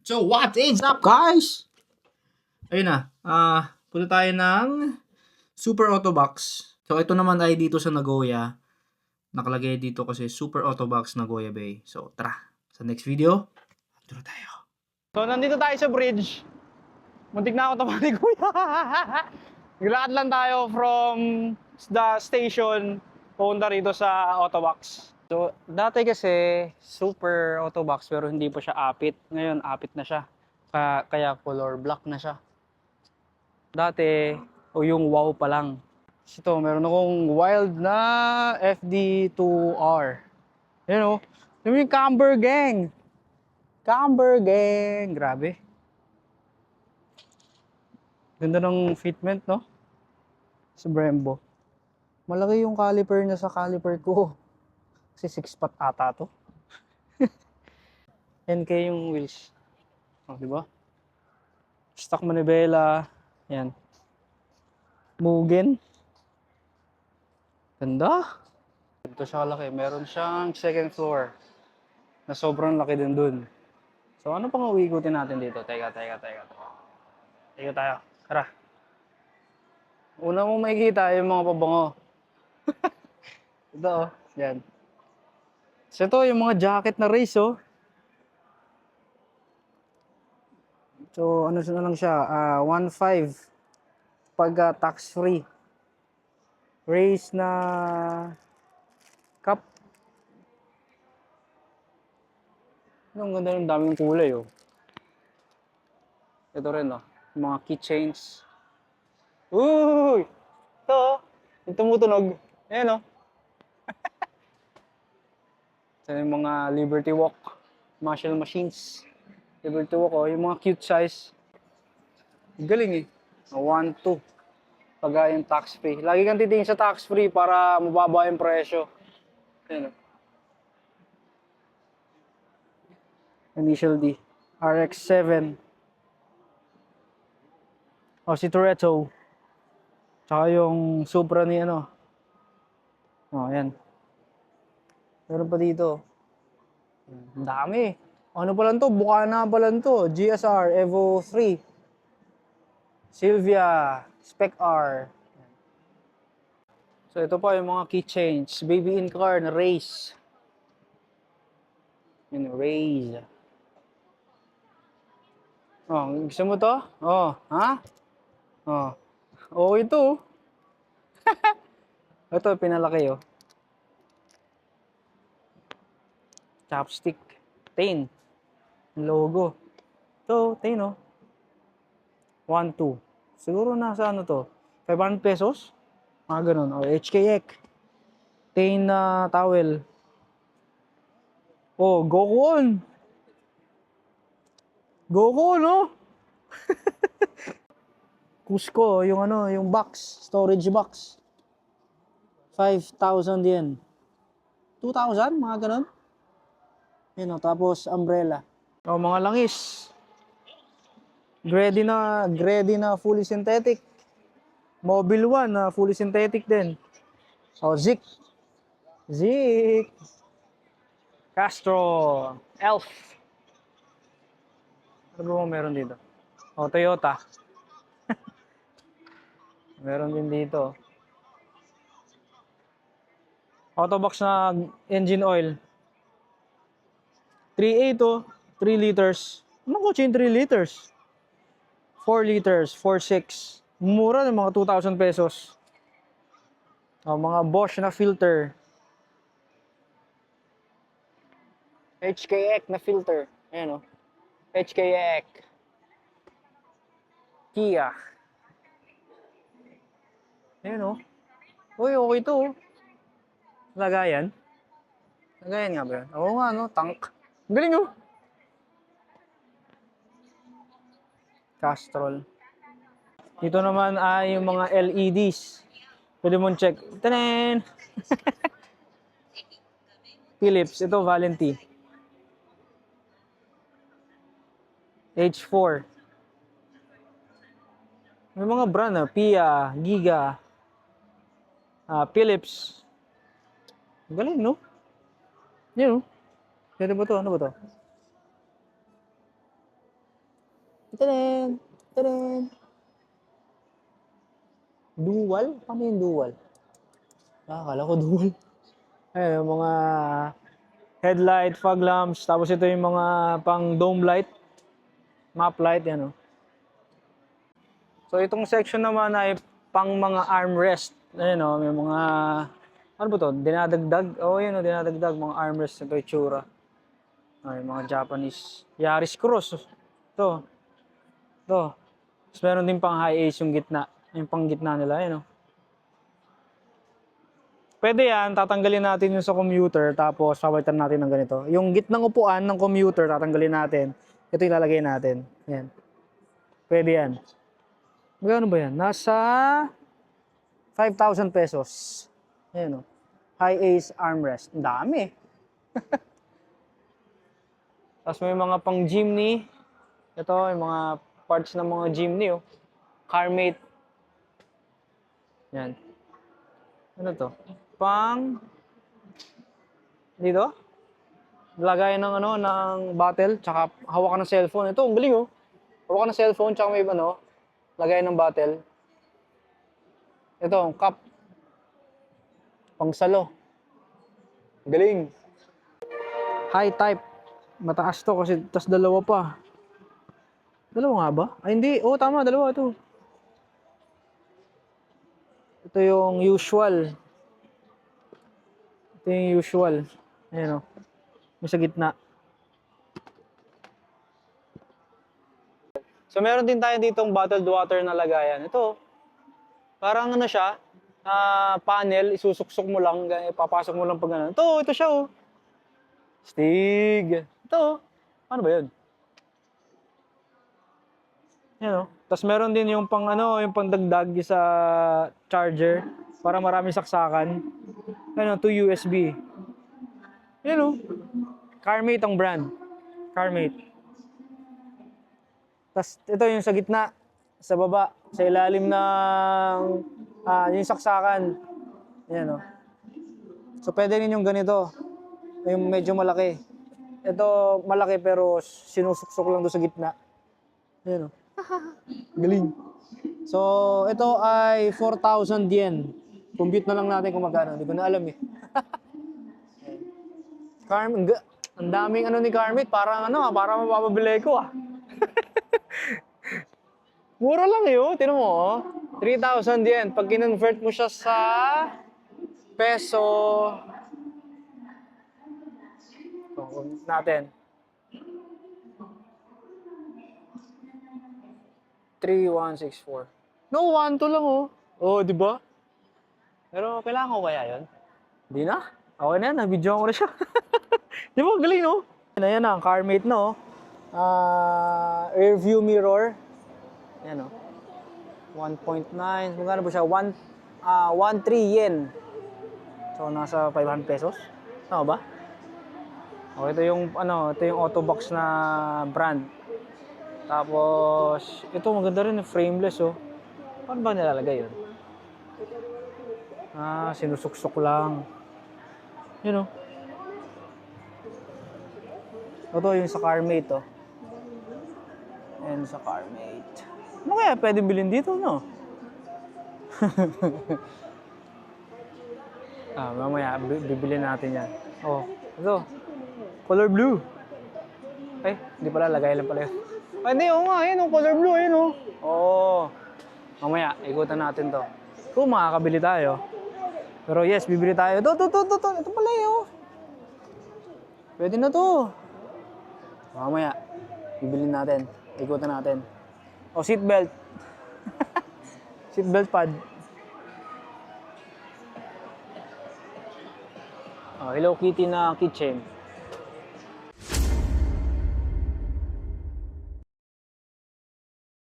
So what is up, guys? Ayun na, punta tayo ng Super Auto Box. So ito naman ay dito sa Nagoya. Nakalagay dito kasi Super Auto Box Nagoya Bay. So tara, sa next video, tara tayo. So, nandito tayo sa bridge. Muntik na ako tamaan ni Kuya. Naglalakad lang tayo from the station punta rito sa Autobox. So, dati kasi super Autobox pero hindi pa siya apit. Ngayon, apit na siya. Kaya color black na siya. Dati, o yung wow pa lang. Ito, meron akong wild na FD2R. Yan o. Yung Camber Gang. Camber Gang. Grabe. Ganda ng fitment, no? Sa Brembo. Malaki yung caliper niya sa caliper ko. Kasi 6 pot ata to. NK yung wheels. Oh, di ba? Stock manibela. Yan. Mugen. Ganda. Ito siya kalaki. Meron siyang second floor. Na sobrang laki din dun. So, ano pang uwigutin natin dito? Teka. Teka tayo. Tara. Una mong makikita yung mga pabango. Ito, oh. Yan. So, ito yung mga jacket na race, oh. So, ano na lang siya? 1.5 pag tax-free. Race na cup. Ang ganda ng daming kulay, oh. Ito rin, oh. Mga keychains. Uy! Ito, oh. Yung tumutunog. Ayan, oh. Ito yung mga Liberty Walk. Muscle machines. Liberty Walk, oh. Yung mga cute size. Galing, eh. 1, 2. Pag yung tax-free. Lagi kang titingin sa tax-free para mababa yung presyo. Ayan, oh. Initial D. RX-7. O, si Toretto. Tsaka yung Supra ni ano. O, ayan. Meron pa dito. Ang dami. Ano pa lang to? Bukana pa lang to. GSR, Evo 3. Silvia, Spec R. So, ito pa yung mga keychains. Baby in car na race. Yun, race. Oh, gusto mo to? Oh, ha? Oh. Oh, ito. Ito, pinalaki, oh. Chopstick. Tain. Logo. Ito, Tain, oh. 1, 2. Siguro nasa ano to? 500 pesos? Mga ganun. O, HKX. Tain na towel. Oh, Goku on. Goku, no? Cusco, yung ano, yung box. Storage box. 5,000 yen. 2,000? Mga ganun. Yun, oh, tapos umbrella. O, mga langis. Grady na fully synthetic. Mobile 1 na fully synthetic din. O, Zik. Castro. Elf. Ano ba meron dito? O, Toyota. Meron din dito. Autobox na engine oil. 3.8 to 3 liters. Anong kotse yung 3 liters? 4 liters, 4.6. Mura ng mga 2,000 pesos. O, mga Bosch na filter. HKX na filter. Ayan, o. HKX. Kia. Ayan, o. Uy, okay to, o. Lagayan. Lagayan nga ba yun? Oo nga, no? Tank. Galing, o. Castrol. Dito naman ay yung mga LEDs. Pwede mong check. Tanan! Philips. Ito, Valenti. H4. May mga brand, Pia, Giga, Philips. Galing, no? Yan, no? Pwede ba to? Ano ba to? Tadaan! Tadaan! Dual? Paano yung dual? Akala ko dual. Ayun, yung mga headlight, fog lamps, tapos ito yung mga pang dome light, map light, yan o. So itong section naman ay pang mga armrest. Ayun o, may mga, ano ba to? Dinadagdag? Oo, yun o, dinadagdag. Mga armrest, ito yung tsura. Ay, mga Japanese. Yaris Cross. Ito. Ito. Tapos meron din pang high ace yung gitna. Yung pang gitna nila, ayun o. Pwede yan, tatanggalin natin yung sa commuter, tapos pabalitan natin ng ganito. Yung gitnang upuan ng commuter, tatanggalin natin. Ito ilalagay natin. Yan. Pwede yan. Magkano ba yan? Nasa 5,000 pesos. Ayan o. High ace armrest. Ang dami. Tapos may mga pang Jimny. Ito, yung mga parts ng mga Jimny. Oh. Carmate. Yan. Ano to? Pang dito? Lagay ng ano, ng bottle, tsaka hawakan ng cellphone. Ito, ang galing oh. Hawakan ng cellphone, tsaka may ano, lagay ng bottle. Ito, ang cup. Pang salo. Galing. High type. Mataas to kasi tas dalawa pa. Dalawa nga ba? Ay hindi, oh tama, dalawa ito. Ito yung usual. Ito yung usual. Ayan o. Yung sa gitna. So meron din tayo ditong bottled water na lagayan. Ito. Parang ano siya. Panel. Isusuksok mo lang. Papasok mo lang pag ano. Ito siya oh. Stig. Ito. Paano ba yun? Ayan o. Tapos meron din yung pang ano, yung pangdagdag sa charger. Para maraming saksakan. Ano, 2 USB. Yan o. Carmate ang brand. Carmate. Tapos ito yung sa gitna. Sa baba. Sa ilalim ng yung saksakan. Yan o. So pwede rin yung ganito. Yung medyo malaki. Ito malaki pero sinusuksok lang doon sa gitna. Yan o. Galing. So ito ay 4,000 yen. Compute na lang natin kung magkano. Hindi ko na alam eh. Carmate, ang daming ano ni Carmate. Parang ano parang mapapabili ko ah. Mura lang yun. Tinan mo oh. 3,000 yen. Pag kinonvert mo siya sa peso. Natin. 3,164. No, 1, 2 lang oh. Oh, di ba? Pero kailangan ko kaya yun? Hindi na. Okay na yan, na-video ko na siya. Di ba, galing no? Ayan na, ang Carmate no. Rear view mirror. Ayan no. 1.9. Magkano ba siya? 1.3 yen. So, nasa 500 pesos. Tama ba? Okay, ito yung, ito yung Autobox na brand. Tapos, ito maganda rin, frameless oh. Paano ba nilalagay yun? Sinusuksok lang. Yun oh. Ito yung sa Carmate oh. Ayan sa Carmate. Ano kaya pwede bilhin dito, no? Mamaya, bibili natin yan. Oh, ito. Color blue. Ay, hindi pala, lagay lang pala yun. Ay, hindi, oo nga, yun, color blue, yun, oh. Oo. Mamaya, ikutan natin to. Kung makakabili tayo. Pero yes, bibili tayo. Ito pala yun. Pwede na to. Mamaya, bibili natin. Ikutan natin. O, seatbelt. Seatbelt pad. Hello Kitty na keychain.